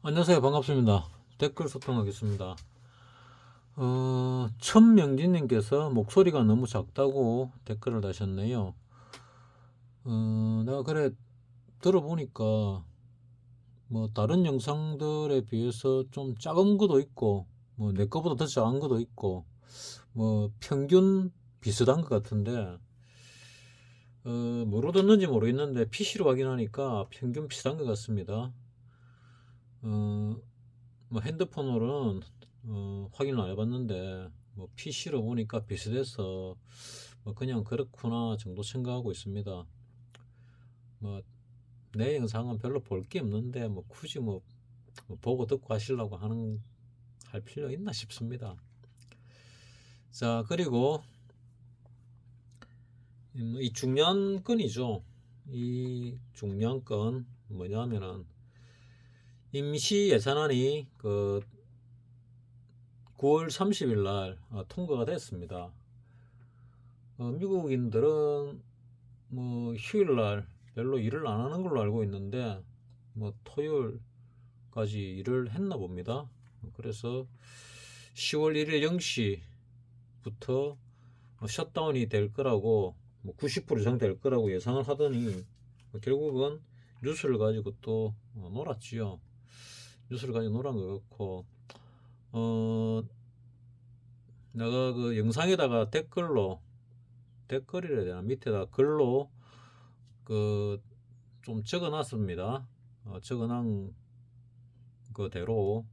안녕하세요. 반갑습니다. 댓글 소통하겠습니다. 천명진님께서 목소리가 너무 작다고 댓글을 다셨네요. 내가 그래 들어보니까 뭐 다른 영상들에 비해서 좀 작은 것도 있고 뭐 내 거보다 더 작은 것도 있고 뭐 평균 비슷한 것 같은데 뭐로 듣는지 모르겠는데 PC로 확인하니까 평균 비슷한 것 같습니다. 뭐 핸드폰으로는 확인을 안 해봤는데 뭐 PC로 보니까 비슷해서 뭐 그냥 그렇구나 정도 생각하고 있습니다. 뭐 내 영상은 별로 볼 게 없는데 뭐 굳이 뭐 보고 듣고 하시려고 할 필요 있나 싶습니다. 자, 그리고 이 중요한 건이죠. 이 중요한 건 뭐냐면은 임시 예산안이 그 9월 30일 날 통과가 됐습니다. 미국인들은 뭐 휴일 날 별로 일을 안 하는 걸로 알고 있는데 뭐 토요일까지 일을 했나 봅니다. 그래서 10월 1일 0시부터 셧다운이 될 거라고 뭐 90% 이상 될 거라고 예상을 하더니 결국은 뉴스를 가지고 또 놀았지요. 뉴스를 가지고 놀은 것 같고 내가 그 영상에다가 댓글이라 해야 되나 밑에다 글로 그 좀 적어 놨습니다. 적어 놓은 그대로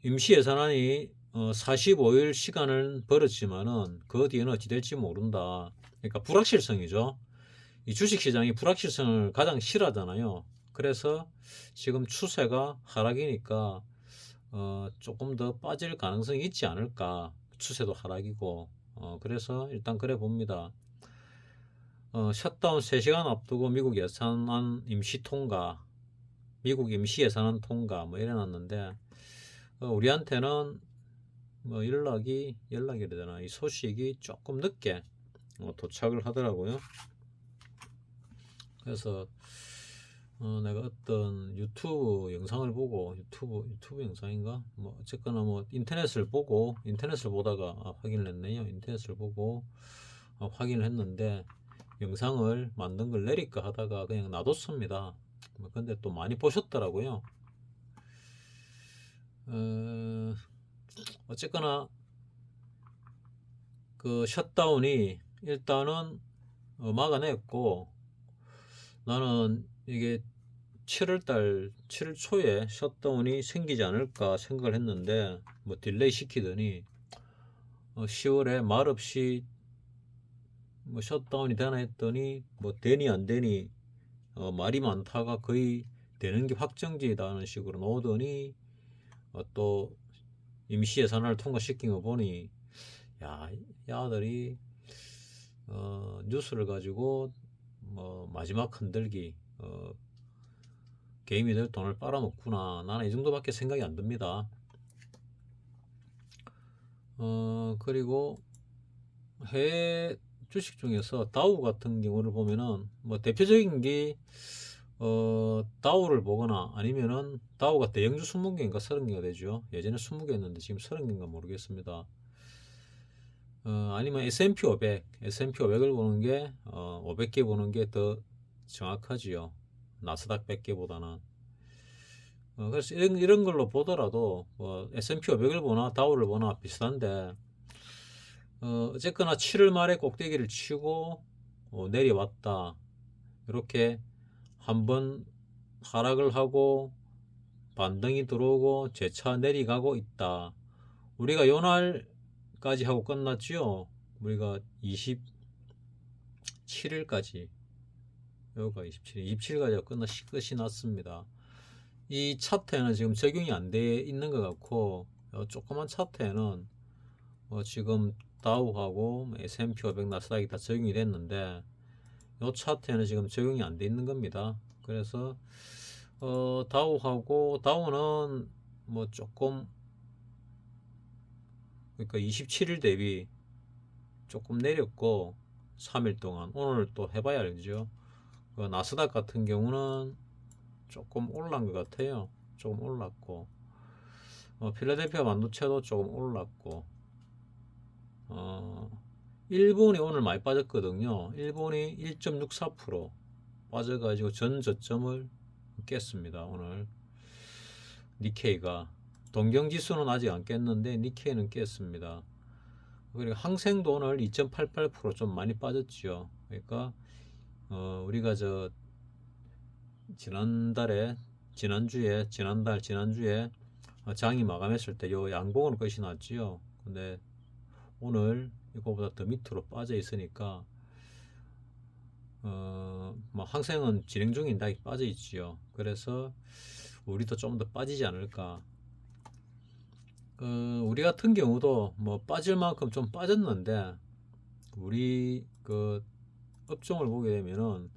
임시 예산안이 45일 시간을 벌었지만은 그 뒤에는 어찌 될지 모른다. 그러니까 불확실성이죠. 이 주식시장이 불확실성을 가장 싫어하잖아요. 그래서 지금 추세가 하락이니까 조금 더 빠질 가능성이 있지 않을까. 추세도 하락이고 그래서 일단 그래 봅니다. 셧다운 3시간 앞두고 미국 예산안 임시 통과, 미국 임시 예산안 통과 뭐 이래놨는데 우리한테는 뭐 연락이 되나 이 소식이 조금 늦게 도착을 하더라고요. 그래서 내가 어떤 유튜브 영상을 보고 유튜브 영상인가 뭐 어쨌거나 뭐 인터넷을 보다가 확인을 했네요. 인터넷을 보고 확인을 했는데 영상을 만든 걸 내릴까 하다가 그냥 놔뒀습니다. 근데 또 많이 보셨더라고요. 어쨌거나 그 셧다운이 일단은 막아냈고 나는 이게 7월 초에 셧다운이 생기지 않을까 생각을 했는데 뭐 딜레이 시키더니 10월에 말없이 뭐 셧다운이 되나 했더니 뭐 되니 안 되니 말이 많다가 거의 되는 게 확정지다는 식으로 나오더니 또 임시 예산안을 통과시킨 거 보니 야, 야들이 뉴스를 가지고 뭐 마지막 흔들기 개미들 돈을 빨아먹구나. 나는 이 정도밖에 생각이 안 듭니다. 그리고 해외 주식 중에서 다우 같은 경우를 보면은 뭐 대표적인 게 다우를 보거나 아니면은 다우가 대형주 20개인가 30개가 되죠. 예전에 20개였는데 지금 30개인가 모르겠습니다. 아니면 S&P 500, S&P 500을 보는 게 500개 보는 게 더 정확하지요. 나스닥 100개보다는. 그래서 이런 걸로 보더라도 뭐 S&P 500을 보나 다우를 보나 비슷한데 어쨌거나 7월 말에 꼭대기를 치고 내려왔다. 이렇게 한번 하락을 하고 반등이 들어오고 재차 내려가고 있다. 우리가 요날까지 하고 끝났지요. 우리가 27일까지 여기가 27일, 27일까지 끝이 났습니다. 이 차트에는 지금 적용이 안 돼 있는 것 같고 조그만 차트에는 지금 다우하고 S&P 500 나스닥이 다 적용이 됐는데 이 차트에는 지금 적용이 안 돼 있는 겁니다. 그래서 다우는 뭐 조금 그러니까 27일 대비 조금 내렸고 3일 동안 오늘 또 해봐야 알죠. 나스닥 같은 경우는 조금 올란 것 같아요. 조금 올랐고, 필라델피아 반도체도 조금 올랐고, 일본이 오늘 많이 빠졌거든요. 일본이 1.64% 빠져가지고 전 저점을 깼습니다. 오늘 니케이가, 동경지수는 아직 안 깼는데 니케이는 깼습니다. 그리고 항생도 오늘 2.88%좀 많이 빠졌지요. 그러니까 우리가 지난주에 장이 마감했을 때 요 양봉은 끝이 났지요. 근데 오늘 이거보다 더 밑으로 빠져 있으니까 뭐 항생은 진행 중인데 아직 빠져 있지요. 그래서 우리도 좀 더 빠지지 않을까. 우리 같은 경우도 뭐 빠질 만큼 좀 빠졌는데, 우리 그 업종을 보게 되면은,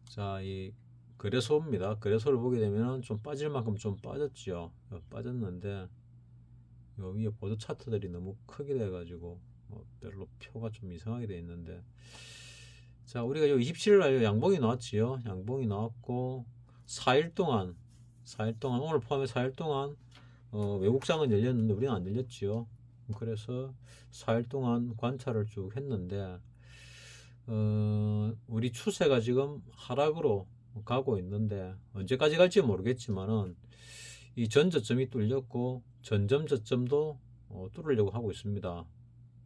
자, 이 거래소입니다. 거래소를 보게 되면은 좀 빠질 만큼 좀 빠졌죠. 빠졌는데 요 위에 보드 차트들이 너무 크게 돼가지고 별로 표가 좀 이상하게 돼 있는데, 자, 우리가 요 27일 양봉이 나왔지요. 양봉이 나왔고 4일 동안 오늘 포함해 4일 동안 외국장은 열렸는데 우리는 안 열렸지요. 그래서 4일 동안 관찰을 쭉 했는데 우리 추세가 지금 하락으로 가고 있는데, 언제까지 갈지 모르겠지만은 이 전저점이 뚫렸고 전점 저점도 뚫으려고 하고 있습니다.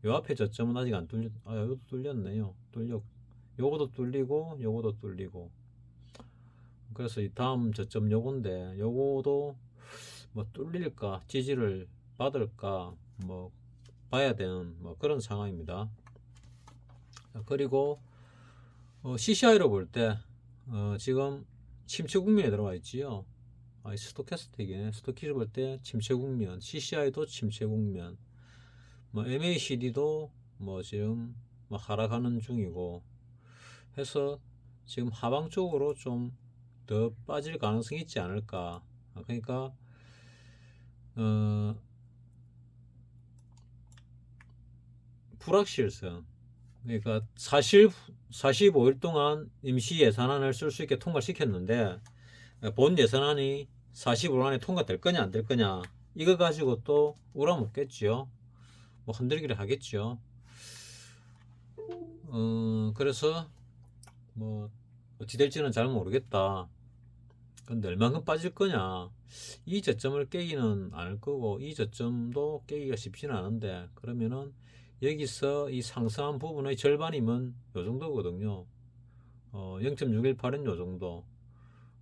요 앞에 저점은 아직 안 뚫렸, 요것도 뚫렸네요. 요것도 뚫리고 요것도 뚫리고. 그래서 이 다음 저점 요건데, 요거도 뭐 뚫릴까 지지를 받을까 뭐 봐야 되는 뭐 그런 상황입니다. 그리고 CCI로 볼 때 지금 침체 국면에 들어가 있지요. 스토캐스틱이네. 스토키를 볼 때 침체 국면, CCI도 침체 국면, 뭐 MACD도 뭐 지금 뭐 하락하는 중이고 해서 지금 하방 쪽으로 좀 더 빠질 가능성이 있지 않을까. 그러니까 불확실성, 그러니까 45일 동안 임시 예산안을 쓸 수 있게 통과시켰는데, 본 예산안이 45일 안에 통과될 거냐 안 될 거냐, 이거 가지고 또 울어먹겠지요. 뭐 흔들기를 하겠죠. 그래서 뭐 어찌 될지는 잘 모르겠다. 근데 얼만큼 빠질 거냐, 이 저점을 깨기는 않을 거고 이 저점도 깨기가 쉽지는 않은데, 그러면은 여기서 이 상승한 부분의 절반이면 요 정도거든요. 0.618은 요 정도,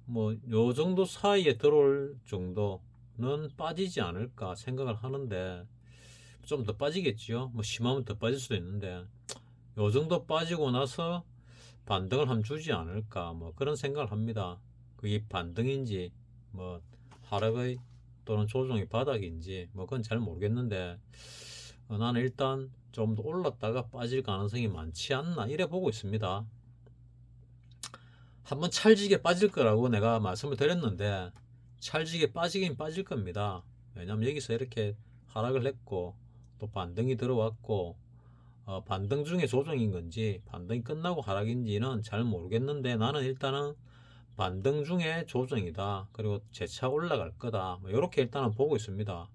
뭐 요 정도 사이에 들어올 정도는 빠지지 않을까 생각을 하는데, 좀 더 빠지겠지요. 뭐 심하면 더 빠질 수도 있는데 요 정도 빠지고 나서 반등을 한번 주지 않을까, 뭐 그런 생각을 합니다. 그게 반등인지 뭐 하락의 또는 조정의 바닥인지 뭐 그건 잘 모르겠는데, 나는 일단 좀 더 올랐다가 빠질 가능성이 많지 않나 이래 보고 있습니다. 한번 찰지게 빠질 거라고 내가 말씀을 드렸는데, 찰지게 빠지긴 빠질 겁니다. 왜냐면 여기서 이렇게 하락을 했고 또 반등이 들어왔고, 반등 중에 조정인 건지 반등이 끝나고 하락인지는 잘 모르겠는데, 나는 일단은 반등 중에 조정이다, 그리고 재차 올라갈 거다, 뭐 이렇게 일단은 보고 있습니다.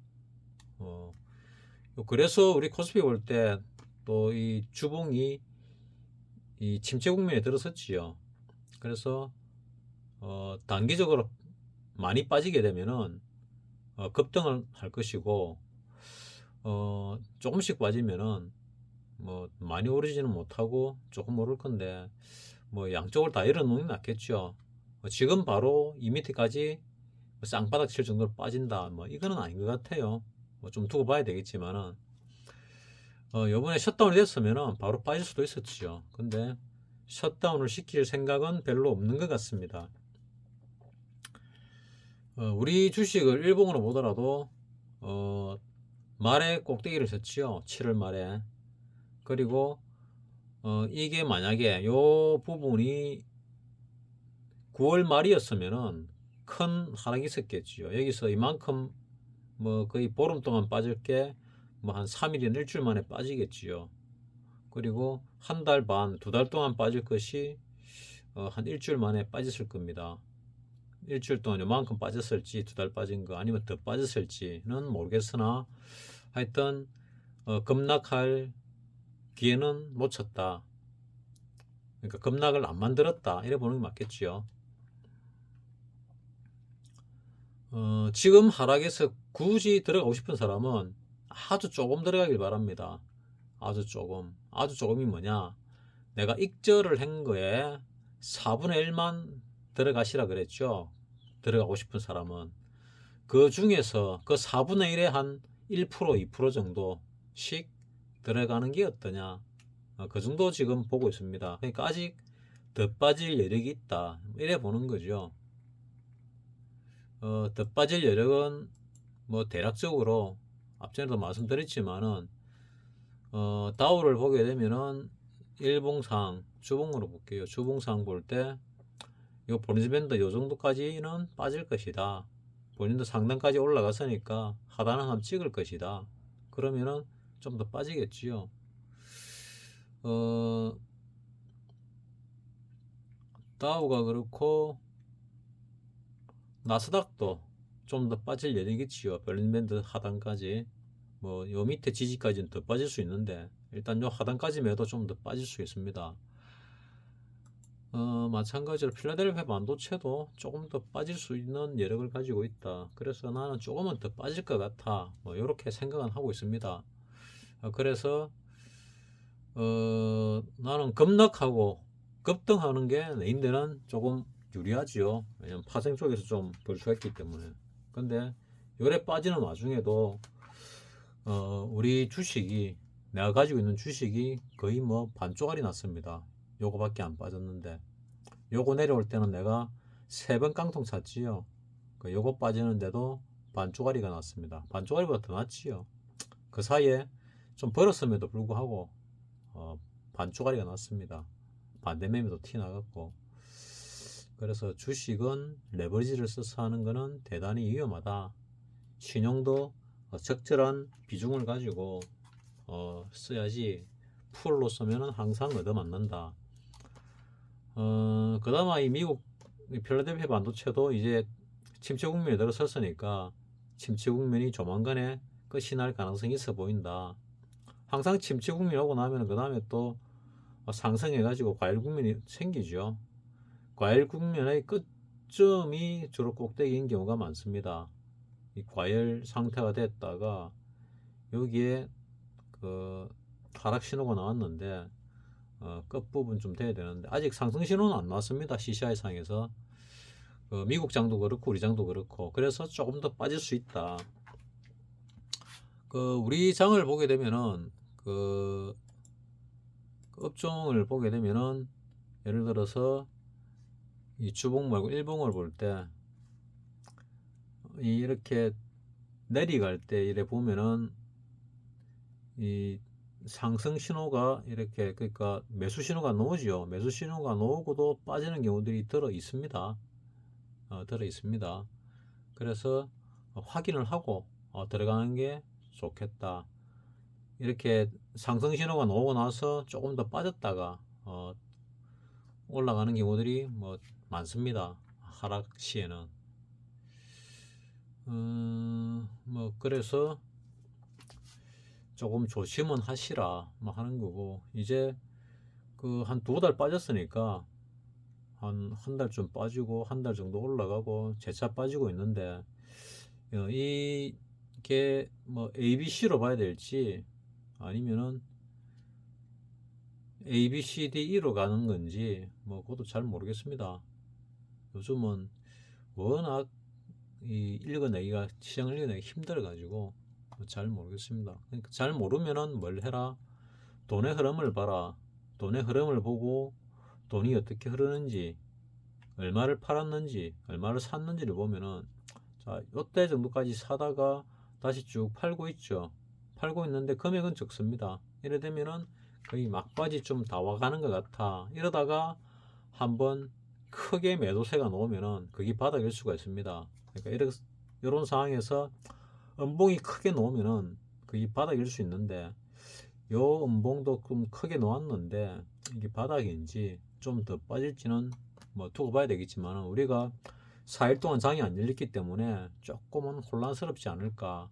그래서 우리 코스피 볼 때 또 이 주봉이 이 침체 국면에 들어섰지요. 그래서 단기적으로 많이 빠지게 되면은 급등을 할 것이고, 조금씩 빠지면은 뭐 많이 오르지는 못하고 조금 오를 건데, 뭐 양쪽을 다 열어놓는 게 낫겠죠. 지금 바로 이 밑에까지 쌍바닥 칠 정도로 빠진다, 뭐 이거는 아닌 것 같아요. 뭐 좀 두고 봐야 되겠지만은, 요번에 셧다운이 됐으면은 바로 빠질 수도 있었죠. 근데 셧다운을 시킬 생각은 별로 없는 것 같습니다. 우리 주식을 일봉으로 보더라도 말에 꼭대기를 쳤지요. 7월 말에. 그리고 이게 만약에 요 부분이 9월 말이었으면은 큰 하락이 있었겠지요. 여기서 이만큼 뭐 거의 보름 동안 빠질 게 뭐 한 3일이나 일주일 만에 빠지겠지요. 그리고 한 달 반, 두 달 동안 빠질 것이 한 일주일 만에 빠졌을 겁니다. 일주일 동안 요만큼 빠졌을지, 2달 빠진 거 아니면 더 빠졌을지는 모르겠으나 하여튼 급락할 기회는 놓쳤다. 그러니까 급락을 안 만들었다, 이래 보는 게 맞겠지요. 지금 하락에서 굳이 들어가고 싶은 사람은 아주 조금 들어가길 바랍니다. 아주 조금. 아주 조금이 뭐냐, 내가 익절을 한 거에 4분의 1만 들어가시라 그랬죠. 들어가고 싶은 사람은 그 중에서 그 4분의 1에 한 1%, 2% 정도씩 들어가는 게 어떠냐, 그 정도 지금 보고 있습니다. 그러니까 아직 더 빠질 여력이 있다, 이래 보는 거죠. 더 빠질 여력은 뭐 대략적으로 앞전에도 말씀드렸지만은 다우를 보게 되면은 일봉상 주봉으로 볼게요. 주봉상 볼 때 요 볼린저 밴드 요 정도까지는 빠질 것이다. 본인도 상단까지 올라갔으니까 하단은 한번 찍을 것이다. 그러면은 좀 더 빠지겠지요. 다우가 그렇고 나스닥도 좀 더 빠질 여력이지요. 볼린저 밴드 하단까지. 뭐 요 밑에 지지까지는 더 빠질 수 있는데 일단 요 하단까지 매도 좀 더 빠질 수 있습니다. 마찬가지로 필라델피아 반도체도 조금 더 빠질 수 있는 여력을 가지고 있다. 그래서 나는 조금은 더 빠질 것 같아, 뭐 이렇게 생각은 하고 있습니다. 그래서 나는 급락하고 급등하는 게 내인데는 조금 유리하지요. 왜냐면 파생 쪽에서 좀 볼 수가 있기 때문에. 근데 요래 빠지는 와중에도 우리 주식이, 내가 가지고 있는 주식이 거의 뭐 반쪽알이 났습니다. 요거밖에 안 빠졌는데 요거 내려올 때는 내가 3번 깡통 찼지요. 요거 빠지는데도 반쪽알이가 났습니다. 반쪽알이보다 더 났지요. 그 사이에 좀 벌었음에도 불구하고 반쪽알이가 났습니다. 반대 매매도 티 나갔고. 그래서 주식은 레버리지를 써서 하는 거는 대단히 위험하다. 신용도 적절한 비중을 가지고 써야지 풀로 쓰면은 항상 얻어맞는다. 그나마 이 미국 필라델피아 반도체도 이제 침체 국면에 들어섰으니까 침체 국면이 조만간에 끝이 날 가능성이 있어 보인다. 항상 침체 국면이 오고 나면 그 다음에 또 상승해가지고 과열 국면이 생기죠. 과열 국면의 끝점이 주로 꼭대기인 경우가 많습니다. 이 과열 상태가 됐다가 여기에 그 하락 신호가 나왔는데 끝부분 좀 돼야 되는데 아직 상승 신호는 안 나왔습니다. CCI 상에서 미국 장도 그렇고 우리 장도 그렇고, 그래서 조금 더 빠질 수 있다. 우리 장을 보게 되면은 업종을 보게 되면은 예를 들어서 이 주봉 말고 일봉을 볼 때 이렇게 내려갈 때 이래 보면은 이 상승 신호가 이렇게, 그러니까 매수 신호가 나오죠. 매수 신호가 나오고도 빠지는 경우들이 들어 있습니다. 들어 있습니다. 그래서 확인을 하고 들어가는 게 좋겠다. 이렇게 상승 신호가 나오고 나서 조금 더 빠졌다가 올라가는 경우들이 뭐 많습니다. 하락 시에는. 뭐 그래서 조금 조심은 하시라 뭐 하는 거고, 이제 한 2달 빠졌으니까 한 달쯤 빠지고 한 달 정도 올라가고 재차 빠지고 있는데 이게 뭐 ABC로 봐야 될지 아니면은 ABCDE로 가는 건지 뭐 그것도 잘 모르겠습니다. 요즘은 워낙 읽어내기가, 시장을 읽어내기 힘들어 가지고 잘 모르겠습니다. 그러니까 잘 모르면은 뭘 해라, 돈의 흐름을 봐라. 돈의 흐름을 보고 돈이 어떻게 흐르는지, 얼마를 팔았는지 얼마를 샀는지를 보면은, 자, 이때 정도까지 사다가 다시 쭉 팔고 있죠. 팔고 있는데 금액은 적습니다. 이래 되면은 거의 막바지 좀 다 와가는 것 같아. 이러다가 한번 크게 매도세가 나오면은 그게 바닥일 수가 있습니다. 그러니까 이런 상황에서 음봉이 크게 나오면은 그게 바닥일 수 있는데, 요 음봉도 좀 크게 나왔는데 이게 바닥인지 좀 더 빠질지는 뭐 두고 봐야 되겠지만, 우리가 4일 동안 장이 안 열렸기 때문에 조금은 혼란스럽지 않을까.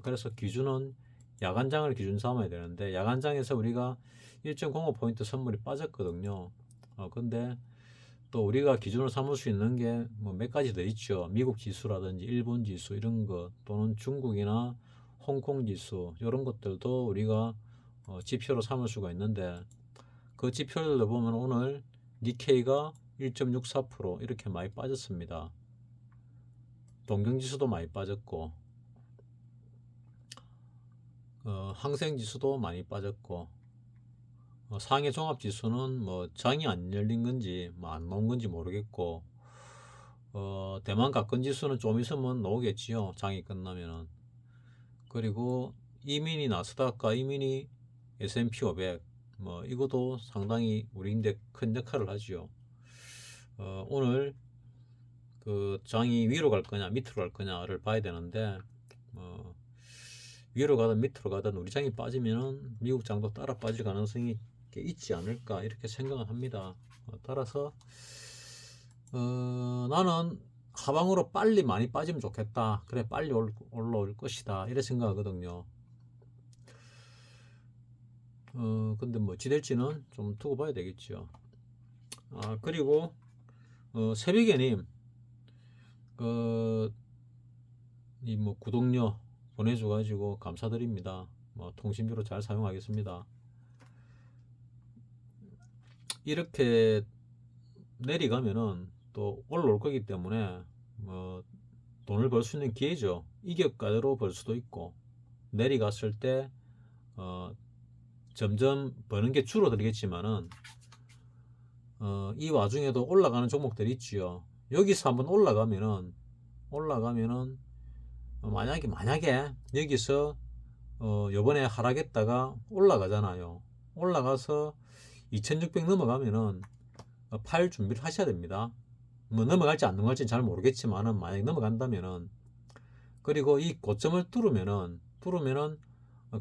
그래서 기준은 야간장을 기준 삼아야 되는데 야간장에서 우리가 1.05포인트 선물이 빠졌거든요. 근데 또 우리가 기준으로 삼을 수 있는 게 뭐 몇 가지 더 있죠. 미국 지수라든지 일본 지수 이런 것 또는 중국이나 홍콩 지수 이런 것들도 우리가 지표로 삼을 수가 있는데 그 지표들도 보면 오늘 니케이가 1.64% 이렇게 많이 빠졌습니다. 동경지수도 많이 빠졌고 항생지수도 많이 빠졌고 상해 종합지수는 뭐 장이 안 열린 건지 뭐 안 나온 건지 모르겠고 대만 가건지수는 좀 있으면 나오겠지요. 장이 끝나면은. 그리고 이민희 나스닥과 이민희 S&P 500 뭐 이것도 상당히 우리인데 큰 역할을 하지요. 오늘 그 장이 위로 갈 거냐 밑으로 갈 거냐를 봐야 되는데 위로 가든 밑으로 가든 우리 장이 빠지면은 미국 장도 따라 빠질 가능성이 있지 않을까 이렇게 생각을 합니다. 따라서 나는 하방으로 빨리 많이 빠지면 좋겠다. 그래 빨리 올라올 것이다. 이래 생각하거든요. 근데 뭐 지될지는 좀 두고 봐야 되겠죠. 그리고 새벽에님 이 뭐 구독료 보내줘가지고 감사드립니다. 뭐 통신비로 잘 사용하겠습니다. 이렇게 내려가면은 또 올라올 거기 때문에 뭐 돈을 벌 수 있는 기회죠. 이격가로 벌 수도 있고 내려갔을 때 점점 버는 게 줄어들겠지만은 이 와중에도 올라가는 종목들이 있지요. 여기서 한번 올라가면은 만약에 여기서 요번에 하락했다가 올라가잖아요. 올라가서 2600 넘어가면은 팔 준비를 하셔야 됩니다. 뭐 넘어갈지 안 넘어갈지는 잘 모르겠지만은 만약에 넘어간다면은 그리고 이 고점을 뚫으면은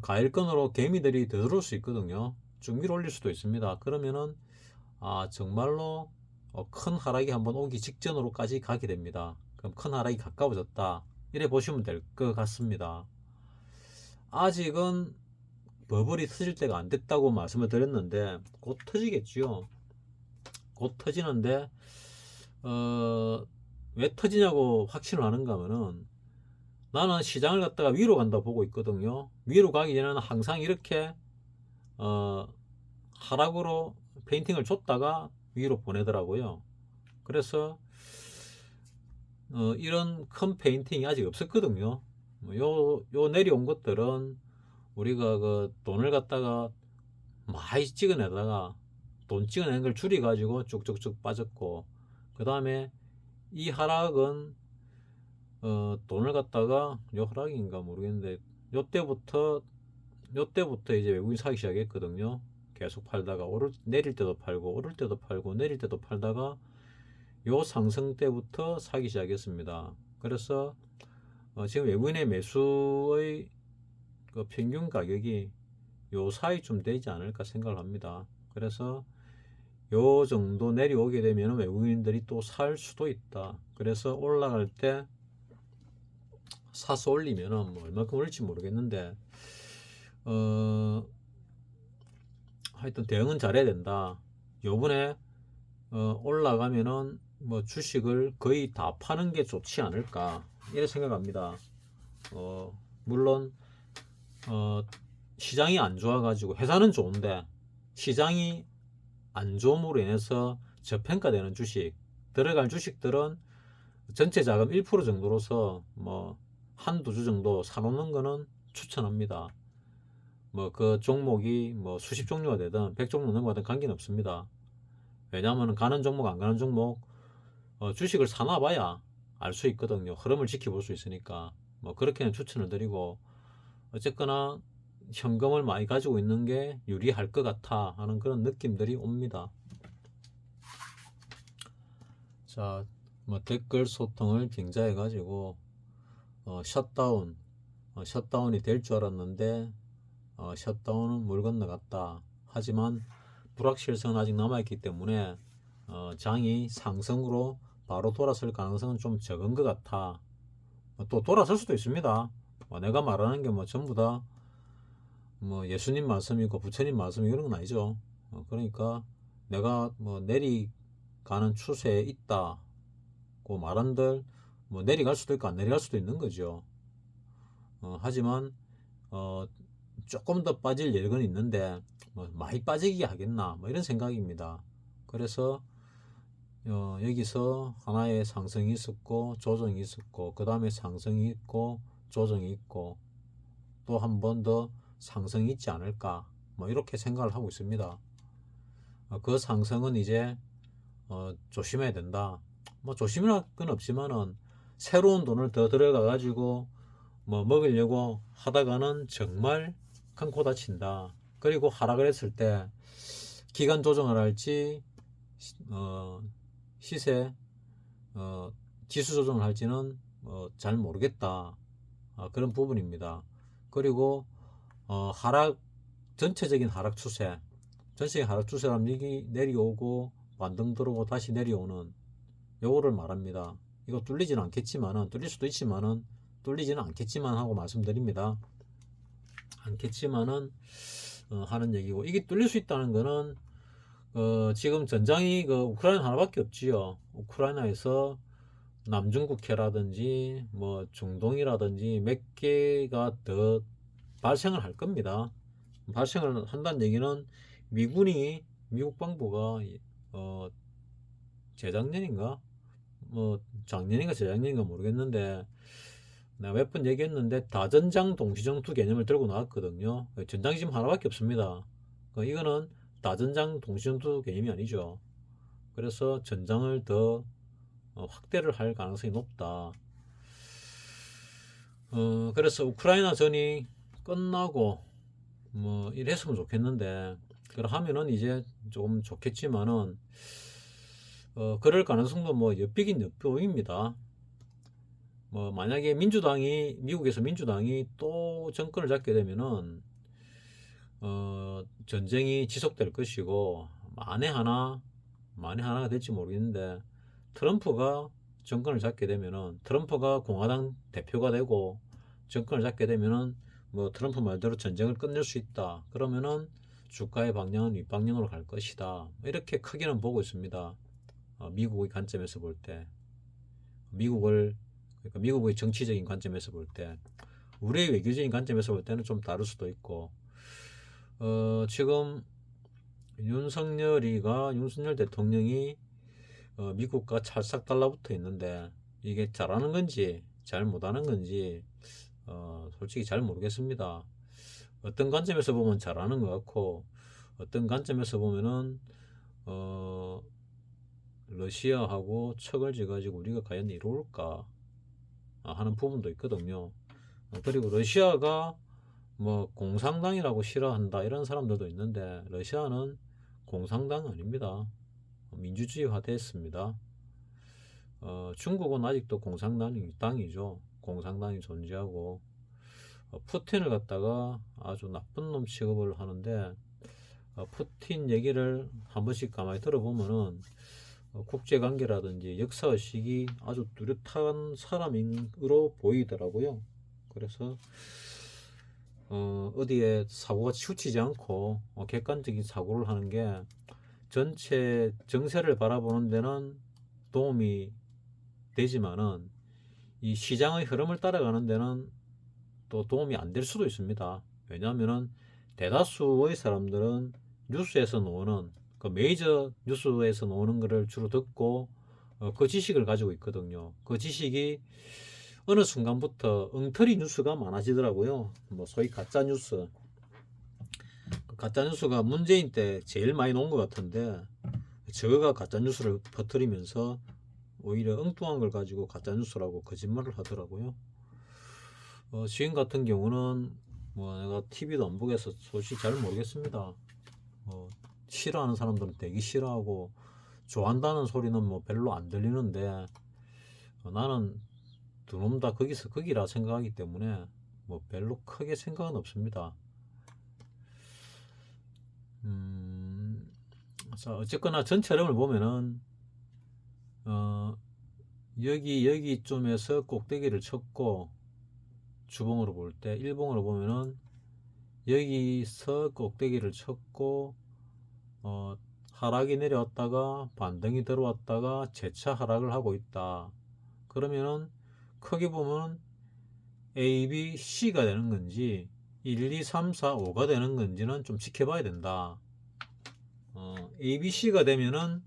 가일권으로 개미들이 더 들어올 수 있거든요. 쭉 밀어 올릴 수도 있습니다. 그러면은 정말로 큰 하락이 한번 오기 직전으로까지 가게 됩니다. 그럼 큰 하락이 가까워졌다. 이래 보시면 될 것 같습니다. 아직은 버블이 터질 때가 안 됐다고 말씀을 드렸는데 곧 터지겠지요. 곧 터지는데 왜 터지냐고 확신을 하는가 하면은 나는 시장을 갖다가 위로 간다 보고 있거든요. 위로 가기 전에는 항상 이렇게 하락으로 페인팅을 줬다가 위로 보내더라고요. 그래서 이런 큰 페인팅이 아직 없었거든요. 요 내려온 것들은 우리가 그 돈을 갖다가 많이 찍어내다가 돈 찍어낸 걸 줄여 가지고 쭉쭉쭉 빠졌고 그 다음에 이 하락은 돈을 갖다가 요 하락인가 모르겠는데 요때부터 이제 외국인 사기 시작했거든요. 계속 팔다가 내릴 때도 팔고 오를 때도 팔고 내릴 때도 팔다가 요 상승 때부터 사기 시작했습니다. 그래서 지금 외국인의 매수의 그 평균 가격이 요 사이쯤 되지 않을까 생각을 합니다. 그래서 요 정도 내려오게 되면 외국인들이 또 살 수도 있다. 그래서 올라갈 때 사서 올리면은 뭐 얼마큼 올릴지 모르겠는데 하여튼 대응은 잘해야 된다. 요번에 올라가면은 뭐 주식을 거의 다 파는 게 좋지 않을까 이렇게 생각합니다. 물론 시장이 안 좋아가지고 회사는 좋은데 시장이 안 좋음으로 인해서 저평가되는 주식 들어갈 주식들은 전체 자금 1% 정도로서 뭐 한두 주 정도 사놓는 거는 추천합니다. 뭐 그 종목이 뭐 수십 종류가 되든 100종류 넘어가든 관계는 없습니다. 왜냐하면 가는 종목 안 가는 종목 주식을 사놔봐야 알 수 있거든요. 흐름을 지켜볼 수 있으니까 뭐 그렇게는 추천을 드리고 어쨌거나 현금을 많이 가지고 있는 게 유리할 것 같아 하는 그런 느낌들이 옵니다. 자, 뭐 댓글 소통을 빙자해 가지고 셧다운이 될 줄 알았는데 셧다운은 물 건너갔다. 하지만 불확실성은 아직 남아있기 때문에 장이 상승으로 바로 돌아설 가능성은 좀 적은 것 같아. 또 돌아설 수도 있습니다. 내가 말하는 게 뭐 전부 다 뭐 예수님 말씀이고 부처님 말씀 이런 건 아니죠. 그러니까 내가 뭐 내리가는 추세에 있다고 말한들 뭐 내려갈 수도 있고 안 내려갈 수도 있는 거죠. 하지만 조금 더 빠질 여력은 있는데 뭐 많이 빠지게 하겠나 뭐 이런 생각입니다. 그래서 여기서 하나의 상승이 있었고 조정이 있었고 그 다음에 상승이 있고 조정이 있고 또 한 번 더 상승이 있지 않을까 뭐 이렇게 생각을 하고 있습니다. 그 상승은 이제 조심해야 된다. 뭐 조심할 건 없지만은 새로운 돈을 더 들어가 가지고 뭐 먹으려고 하다가는 정말 큰 코 다친다. 그리고 하락을 했을 때 기간 조정을 할지 시세 지수 조정을 할지는 잘 모르겠다. 그런 부분입니다. 그리고 하락 전체적인 하락 추세 전체적인 하락 추세라면 여기 내려오고 반등 들어오고 다시 내려오는 요거를 말합니다. 이거 뚫리지는 않겠지만은 뚫릴 수도 있지만은 뚫리지는 않겠지만 하고 말씀드립니다. 않겠지만은 하는 얘기고 이게 뚫릴 수 있다는 거는 지금 전장이 그 우크라이나 하나밖에 없지요. 우크라이나에서 남중국해라든지 뭐 중동이라든지 몇 개가 더 발생을 할 겁니다. 발생을 한다는 얘기는 미국 정부가 재작년인가 뭐 작년인가 재작년인가 모르겠는데 내가 몇 번 얘기했는데 다전장 동시정투 개념을 들고 나왔거든요. 전장이 지금 하나밖에 없습니다. 이거는 다전장 동시정투 개념이 아니죠. 그래서 전장을 더 확대를 할 가능성이 높다. 그래서 우크라이나 전이 끝나고 뭐 이랬으면 좋겠는데 그러하면은 이제 조금 좋겠지만은 그럴 가능성도 뭐 엿비긴 엿보입니다. 뭐 만약에 미국에서 민주당이 또 정권을 잡게 되면은 전쟁이 지속될 것이고 만에 하나가 될지 모르겠는데 트럼프가 정권을 잡게 되면은 트럼프가 공화당 대표가 되고 정권을 잡게 되면은 뭐 트럼프 말대로 전쟁을 끝낼 수 있다. 그러면은 주가의 방향은 윗방향으로 갈 것이다. 이렇게 크게는 보고 있습니다. 미국의 관점에서 볼 때, 그러니까 미국의 정치적인 관점에서 볼 때, 우리의 외교적인 관점에서 볼 때는 좀 다를 수도 있고, 지금 윤석열 대통령이 미국과 찰싹 달라붙어 있는데 이게 잘하는 건지 잘 못하는 건지 솔직히 잘 모르겠습니다. 어떤 관점에서 보면 잘하는 것 같고 어떤 관점에서 보면은 러시아하고 척을 지가지고 우리가 과연 이룰까 하는 부분도 있거든요. 그리고 러시아가 뭐 공산당이라고 싫어한다 이런 사람들도 있는데 러시아는 공산당 아닙니다. 민주주의화됐습니다. 중국은 아직도 공산당이죠. 공산당이 존재하고 푸틴을 갖다가 아주 나쁜 놈 취급을 하는데 푸틴 얘기를 한 번씩 가만히 들어보면은 국제관계라든지 역사의식이 아주 뚜렷한 사람으로 보이더라고요. 그래서 어디에 사고가 치우치지 않고 객관적인 사고를 하는 게 전체 정세를 바라보는 데는 도움이 되지만은 이 시장의 흐름을 따라가는 데는 또 도움이 안 될 수도 있습니다. 왜냐하면은 대다수의 사람들은 뉴스에서 나오는 그 메이저 뉴스에서 나오는 거를 주로 듣고 그 지식을 가지고 있거든요. 그 지식이 어느 순간부터 엉터리 뉴스가 많아지더라고요. 뭐 소위 가짜 뉴스. 가짜 뉴스가 문재인 때 제일 많이 나온 것 같은데 저거가 가짜 뉴스를 퍼뜨리면서 오히려 엉뚱한 걸 가지고 가짜 뉴스라고 거짓말을 하더라고요. 지금 같은 경우는 뭐 내가 TV도 안 보겠어 솔직히 잘 모르겠습니다. 싫어하는 사람들은 되게 싫어하고 좋아한다는 소리는 뭐 별로 안 들리는데 나는 두 놈 다 거기서 거기라 생각하기 때문에 뭐 별로 크게 생각은 없습니다. 자 어쨌거나 전체 흐름을 보면은 여기쯤에서 꼭대기를 쳤고, 주봉으로 볼 때, 일봉으로 보면은 여기서 꼭대기를 쳤고, 하락이 내려왔다가 반등이 들어왔다가 재차 하락을 하고 있다. 그러면은 크게 보면 A, B, C가 되는 건지 1, 2, 3, 4, 5가 되는 건지는 좀 지켜봐야 된다. A, B, C가 되면은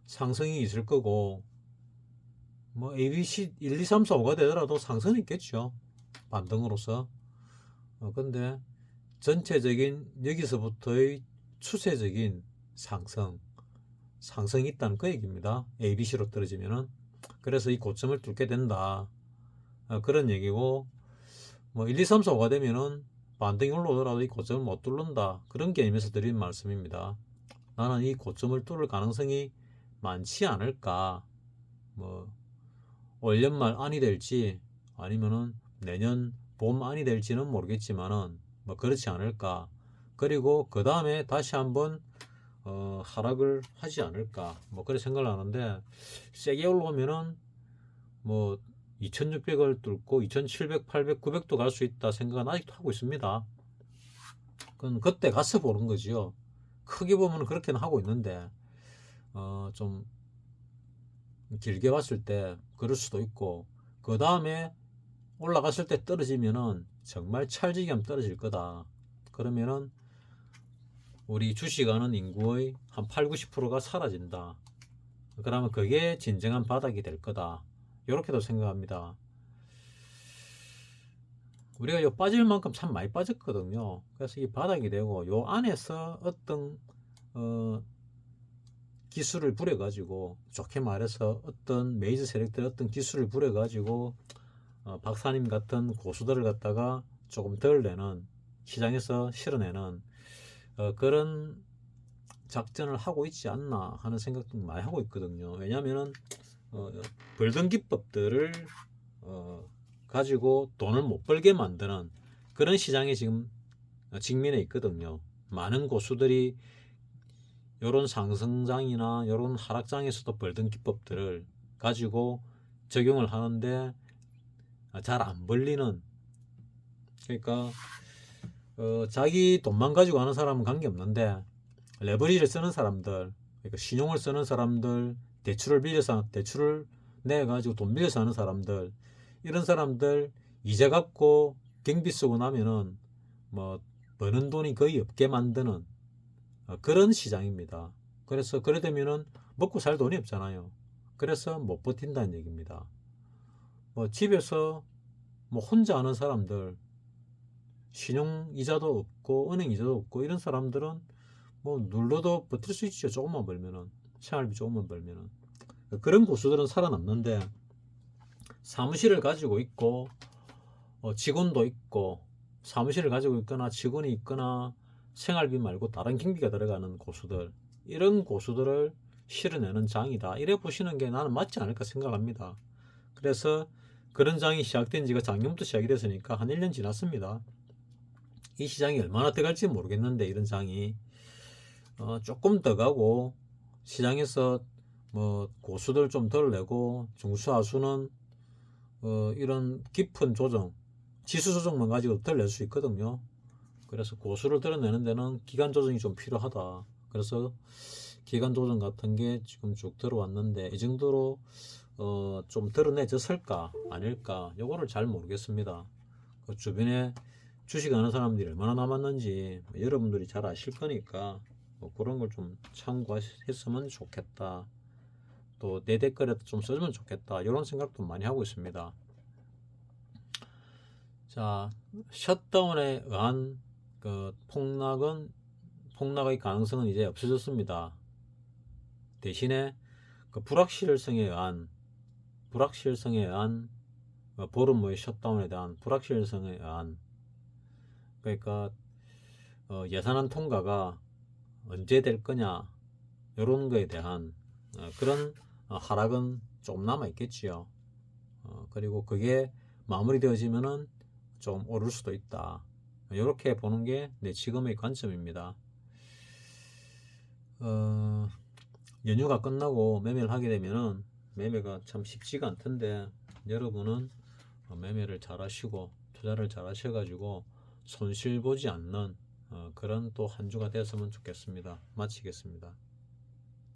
상승이 있을 거고, 뭐 A, B, C 1, 2, 3, 4, 5가 되더라도 상승은 있겠죠. 반등으로서. 근데 전체적인 여기서부터의 추세적인 상승이 있다는 그 얘기입니다. A, B, C로 떨어지면은. 그래서 이 고점을 뚫게 된다. 그런 얘기고, 뭐 1, 2, 3, 4, 5가 되면은 반등이 올라오더라도 이 고점을 못 뚫는다. 그런 개념에서 드린 말씀입니다. 나는 이 고점을 뚫을 가능성이 많지 않을까. 뭐 올 연말 안이 될지 아니면은 내년 봄 안이 될지는 모르겠지만은 뭐 그렇지 않을까. 그리고 그 다음에 다시 한번 하락을 하지 않을까. 뭐 그렇게 생각을 하는데, 세게 올라오면은 뭐 2600을 뚫고 2700, 800, 900도 갈 수 있다 생각은 아직도 하고 있습니다. 그건 그때 가서 보는 거지요. 크게 보면 그렇게는 하고 있는데, 좀 길게 봤을 때 그럴 수도 있고, 그 다음에 올라갔을 때 떨어지면은 정말 찰지게 떨어질 거다. 그러면은 우리 주식하는 인구의 한 8, 90%가 사라진다. 그러면 그게 진정한 바닥이 될 거다. 이렇게도 생각합니다. 우리가 요 빠질 만큼 참 많이 빠졌거든요. 그래서 이 바닥이 되고 요 안에서 어떤 기술을 부려가지고, 좋게 말해서 어떤 메이저 세력들 어떤 기술을 부려가지고 박사님 같은 고수들을 갖다가 조금 덜 내는, 시장에서 실어내는 그런 작전을 하고 있지 않나 하는 생각도 많이 하고 있거든요. 왜냐하면은 벌던 기법들을 가지고 돈을 못 벌게 만드는 그런 시장에 지금 직면해 있거든요. 많은 고수들이 이런 상승장이나 이런 하락장에서도 벌던 기법들을 가지고 적용을 하는데 잘 안 벌리는, 그러니까 자기 돈만 가지고 하는 사람은 관계없는데 레버리지를 쓰는 사람들, 그러니까 신용을 쓰는 사람들, 대출을 내 가지고 돈 빌려서 하는 사람들, 이런 사람들 이자 갚고 경비 쓰고 나면은 뭐 버는 돈이 거의 없게 만드는 그런 시장입니다. 그래서 그래 되면은 먹고 살 돈이 없잖아요. 그래서 못 버틴다는 얘기입니다. 뭐 집에서 뭐 혼자 하는 사람들, 신용 이자도 없고 은행 이자도 없고 이런 사람들은 뭐 눌러도 버틸 수 있죠. 조금만 벌면은, 생활비 조금만 벌면은. 그런 고수들은 살아남는데, 사무실을 가지고 있고 직원도 있고, 사무실을 가지고 있거나 직원이 있거나 생활비 말고 다른 경비가 들어가는 고수들, 이런 고수들을 실어내는 장이다, 이래 보시는 게 나는 맞지 않을까 생각합니다. 그래서 그런 장이 시작된 지가 작년부터 시작이 됐으니까 한 1년 지났습니다. 이 시장이 얼마나 더 갈지 모르겠는데, 이런 장이 조금 더 가고 시장에서 뭐 고수들 좀 덜 내고 중수하수는 이런 깊은 조정, 지수 조정만 가지고 덜 낼 수 있거든요. 그래서 고수를 드러내는 데는 기간 조정이 좀 필요하다. 그래서 기간 조정 같은 게 지금 쭉 들어왔는데, 이 정도로 좀 드러내졌을까 아닐까, 요거를 잘 모르겠습니다. 그 주변에 주식하는 사람들이 얼마나 남았는지 여러분들이 잘 아실 거니까 뭐 그런 걸 좀 참고했으면 좋겠다. 또 내 댓글에도 좀 써주면 좋겠다, 이런 생각도 많이 하고 있습니다. 자, 셧다운에 의한 그 폭락의 가능성은 이제 없어졌습니다. 대신에 그 불확실성에 의한 보름의 셧다운에 대한 불확실성에 의한, 그러니까 예산안 통과가 언제 될 거냐, 이런 거에 대한 그런 하락은 좀 남아 있겠지요. 그리고 그게 마무리되어지면은 좀 오를 수도 있다. 이렇게 보는 게 내 지금의 관점입니다. 연휴가 끝나고 매매를 하게 되면은 매매가 참 쉽지가 않던데, 여러분은 매매를 잘 하시고 투자를 잘 하셔가지고 손실 보지 않는 그런 또 한 주가 됐으면 좋겠습니다. 마치겠습니다.